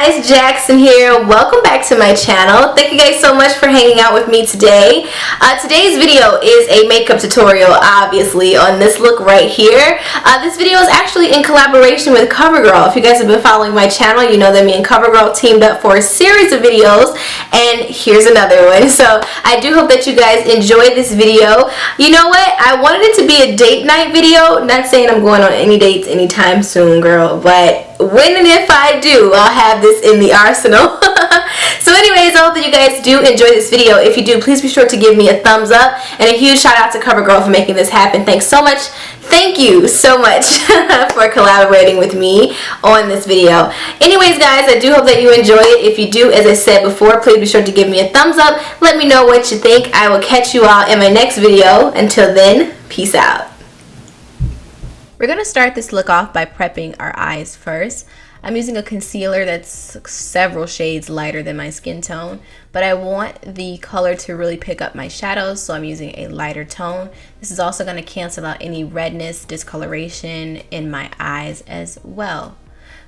guys, Jackson here. Welcome back to my channel. Thank you guys so much for hanging out with me today. Today's video is a makeup tutorial, obviously, on this look right here. This video is actually in collaboration with CoverGirl. If you guys have been following my channel, you know that me and CoverGirl teamed up for a series of videos, and here's another one. So I do hope that you guys enjoy this video. You know what? I wanted it to be a date night video. Not saying I'm going on any dates anytime soon, girl, but when and if I do, I'll have this in the arsenal. So anyways, I hope that you guys do enjoy this video. If you do, please be sure to give me a thumbs up, and a huge shout out to CoverGirl for making this happen. Thanks so much. Thank you so much for collaborating with me on this video. Anyways, guys, I do hope that you enjoy it. If you do, as I said before, please be sure to give me a thumbs up. Let me know what you think. I will catch you all in my next video. Until then, peace out. We're going to start this look off by prepping our eyes first. I'm using a concealer that's several shades lighter than my skin tone, but I want the color to really pick up my shadows, so I'm using a lighter tone. This is also going to cancel out any redness, discoloration in my eyes as well.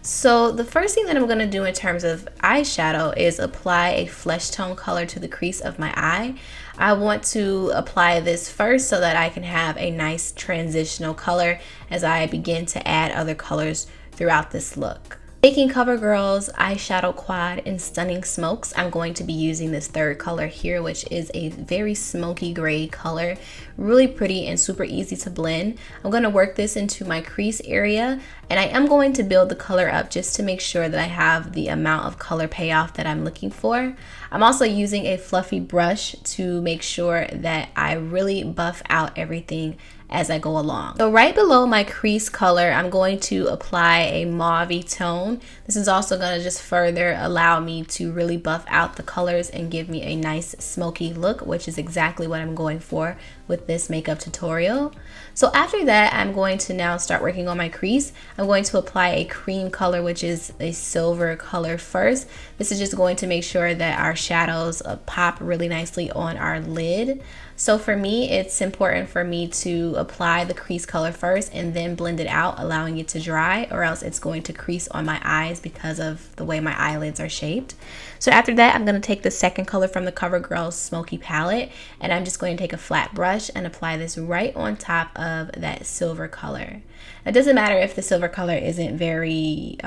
So the first thing that I'm going to do in terms of eyeshadow is apply a flesh tone color to the crease of my eye. I want to apply this first so that I can have a nice transitional color as I begin to add other colors throughout this look. Taking CoverGirl's eyeshadow quad in Stunning Smokes, I'm going to be using this third color here, which is a very smoky gray color. Really pretty and super easy to blend. I'm going to work this into my crease area, and I am going to build the color up just to make sure that I have the amount of color payoff that I'm looking for. I'm also using a fluffy brush to make sure that I really buff out everything as I go along. So right below my crease color, I'm going to apply a mauve-y tone. This is also going to just further allow me to really buff out the colors and give me a nice smoky look, which is exactly what I'm going for with this makeup tutorial. So after that, I'm going to now start working on my crease. I'm going to apply a cream color, which is a silver color first. This is just going to make sure that our shadows pop really nicely on our lid. So for me, it's important for me to apply the crease color first and then blend it out, allowing it to dry, or else it's going to crease on my eyes because of the way my eyelids are shaped. So after that, I'm going to take the second color from the CoverGirl Smoky palette, and I'm just going to take a flat brush and apply this right on top of that silver color. It doesn't matter if the silver color isn't very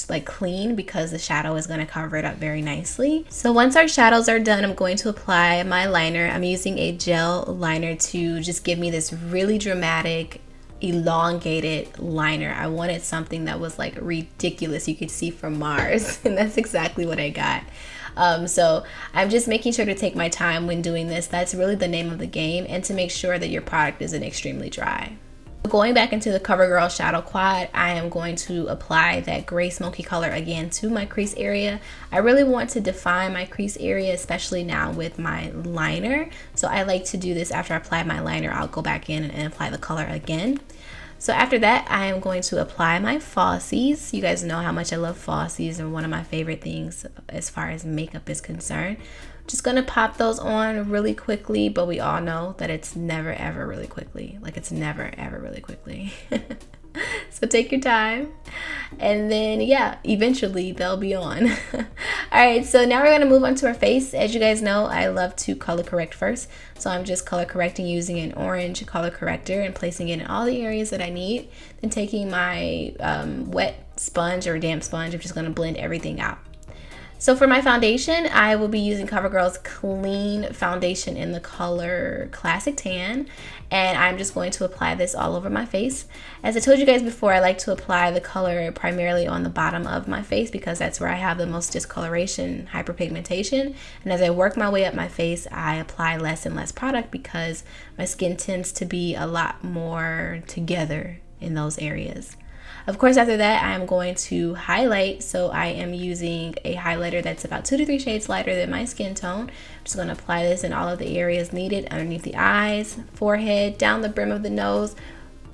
like clean, because the shadow is going to cover it up very nicely. So once our shadows are done, I'm going to apply my liner. I'm using a gel liner to just give me this really dramatic, elongated liner. I wanted something that was like ridiculous, you could see from Mars, and that's exactly what I got. So I'm just making sure to take my time when doing this. That's really the name of the game, and to make sure that your product isn't extremely dry. Going back into the CoverGirl Shadow Quad, I am going to apply that gray smoky color again to my crease area. I really want to define my crease area, especially now with my liner. So I like to do this after I apply my liner. I'll go back in and apply the color again. So after that, I am going to apply my falsies. You guys know how much I love falsies. They're one of my favorite things as far as makeup is concerned. Just gonna pop those on really quickly, but we all know that it's never ever really quickly. Like, it's never ever really quickly. So take your time, and then yeah, eventually they'll be on. Alright, so now we're gonna move on to our face. As you guys know, I love to color correct first, so I'm just color correcting using an orange color corrector and placing it in all the areas that I need. Then taking my wet sponge or damp sponge, I'm just gonna blend everything out. So for my foundation, I will be using CoverGirl's Clean Foundation in the color Classic Tan, and I'm just going to apply this all over my face. As I told you guys before, I like to apply the color primarily on the bottom of my face because that's where I have the most discoloration, hyperpigmentation, and as I work my way up my face, I apply less and less product because my skin tends to be a lot more together in those areas. Of course, after that, I'm going to highlight. So I am using a highlighter that's about 2 to 3 shades lighter than my skin tone. I'm just going to apply this in all of the areas needed: underneath the eyes, forehead, down the brim of the nose,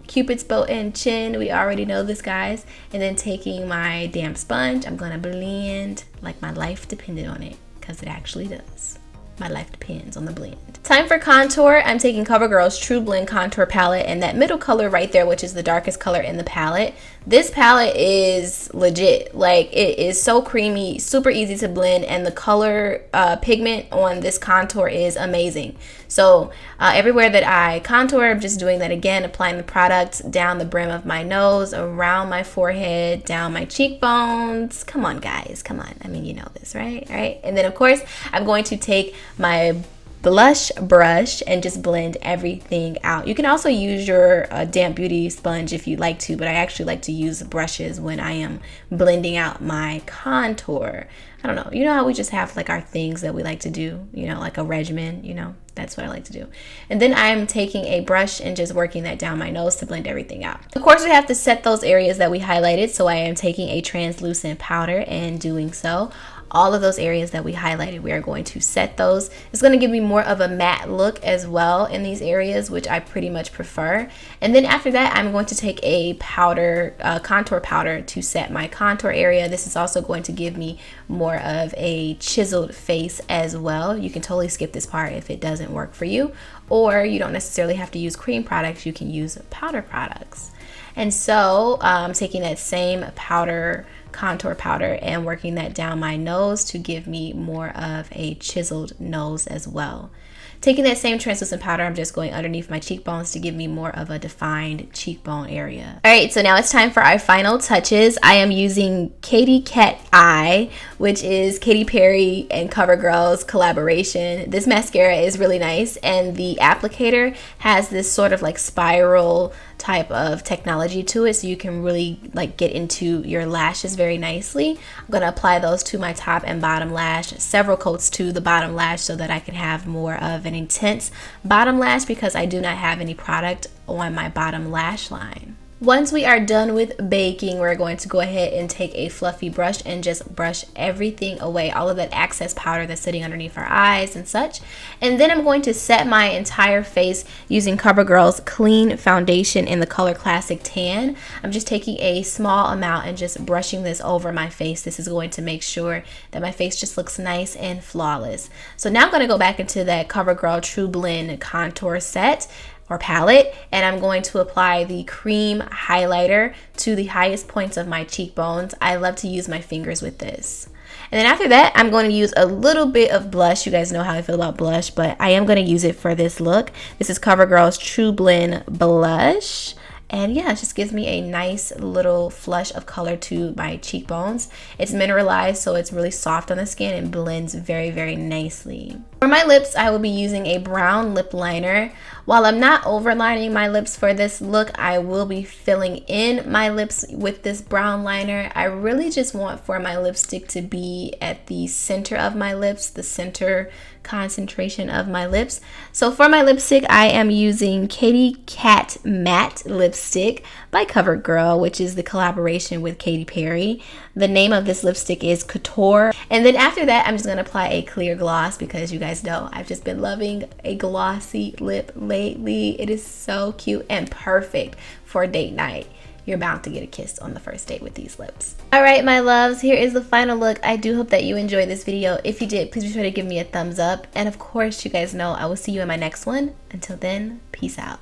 Cupid's bow and chin. We already know this, guys. And then taking my damp sponge, I'm going to blend like my life depended on it, because it actually does. My life depends on the blend. Time for contour. I'm taking CoverGirl's True Blend Contour Palette and that middle color right there, which is the darkest color in the palette. This palette is legit. Like, it is so creamy, super easy to blend, and the color pigment on this contour is amazing. So everywhere that I contour, I'm just doing that again, applying the product down the brim of my nose, around my forehead, down my cheekbones. Come on, guys, come on. I mean, you know this, right? All right. And then, of course, I'm going to take my blush brush and just blend everything out. You can also use your damp beauty sponge if you like to, but I actually like to use brushes when I am blending out my contour. I don't know, you know how we just have like our things that we like to do, you know, like a regimen, you know, that's what I like to do. And then I'm taking a brush and just working that down my nose to blend everything out. Of course, we have to set those areas that we highlighted, so I am taking a translucent powder and doing so. All of those areas that we highlighted, we are going to set those. It's going to give me more of a matte look as well in these areas, which I pretty much prefer. And then after that, I'm going to take a powder, contour powder to set my contour area. This is also going to give me more of a chiseled face as well. You can totally skip this part if it doesn't work for you, or you don't necessarily have to use cream products. You can use powder products. And so I'm taking that same contour powder and working that down my nose to give me more of a chiseled nose as well. Taking that same translucent powder, I'm just going underneath my cheekbones to give me more of a defined cheekbone area. All right, so now it's time for our final touches. I am using Katy Cat Eye, which is Katy Perry and CoverGirl's collaboration. This mascara is really nice, and the applicator has this sort of like spiral type of technology to it, so you can really like get into your lashes very nicely. I'm going to apply those to my top and bottom lash, several coats to the bottom lash, so that I can have more of an intense bottom lash, because I do not have any product on my bottom lash line. Once we are done with baking, we're going to go ahead and take a fluffy brush and just brush everything away, all of that excess powder that's sitting underneath our eyes and such. And then I'm going to set my entire face using CoverGirl's Clean Foundation in the color Classic Tan. I'm just taking a small amount and just brushing this over my face. This is going to make sure that my face just looks nice and flawless. So now I'm going to go back into that CoverGirl True Blend contour set or palette, and I'm going to apply the cream highlighter to the highest points of my cheekbones. I love to use my fingers with this. And then after that, I'm going to use a little bit of blush. You guys know how I feel about blush, but I am going to use it for this look. This is CoverGirl's True Blend Blush. And yeah, it just gives me a nice little flush of color to my cheekbones. It's mineralized, so it's really soft on the skin and blends very, very nicely. For my lips, I will be using a brown lip liner. While I'm not overlining my lips for this look, I will be filling in my lips with this brown liner. I really just want for my lipstick to be at the center of my lips, the center concentration of my lips. So for my lipstick, I am using Katy Cat Matte Lipstick by CoverGirl, which is the collaboration with Katy Perry. The name of this lipstick is Couture. And then after that, I'm just going to apply a clear gloss, because you guys know I've just been loving a glossy lip lately. It is so cute and perfect for date night. You're bound to get a kiss on the first date with these lips. All right, my loves, here is the final look. I do hope that you enjoyed this video. If you did, please be sure to give me a thumbs up. And of course, you guys know I will see you in my next one. Until then, peace out.